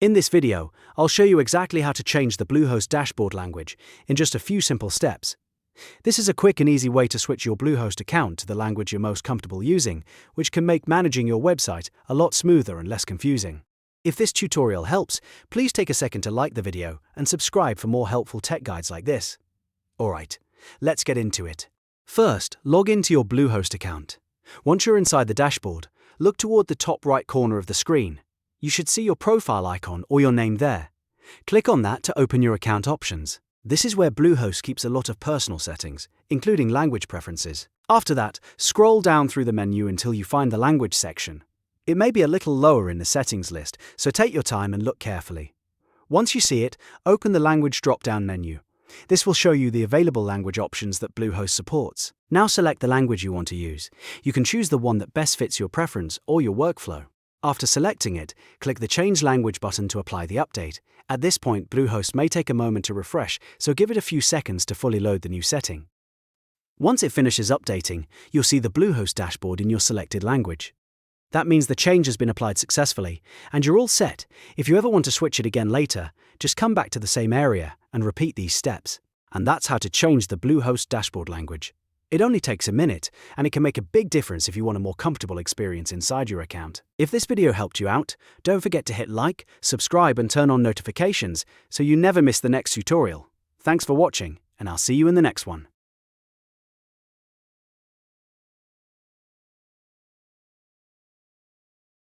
In this video, I'll show you exactly how to change the Bluehost dashboard language in just a few simple steps. This is a quick and easy way to switch your Bluehost account to the language you're most comfortable using, which can make managing your website a lot smoother and less confusing. If this tutorial helps, please take a second to like the video and subscribe for more helpful tech guides like this. Alright, let's get into it. First, log into your Bluehost account. Once you're inside the dashboard, look toward the top right corner of the screen. You should see your profile icon or your name there. Click on that to open your account options. This is where Bluehost keeps a lot of personal settings, including language preferences. After that, scroll down through the menu until you find the language section. It may be a little lower in the settings list, so take your time and look carefully. Once you see it, open the language drop-down menu. This will show you the available language options that Bluehost supports. Now select the language you want to use. You can choose the one that best fits your preference or your workflow. After selecting it, click the Change Language button to apply the update. At this point, Bluehost may take a moment to refresh, so give it a few seconds to fully load the new setting. Once it finishes updating, you'll see the Bluehost dashboard in your selected language. That means the change has been applied successfully, and you're all set. If you ever want to switch it again later, just come back to the same area and repeat these steps. And that's how to change the Bluehost dashboard language. It only takes a minute, and it can make a big difference if you want a more comfortable experience inside your account. If this video helped you out, don't forget to hit like, subscribe, and turn on notifications so you never miss the next tutorial. Thanks for watching, and I'll see you in the next one.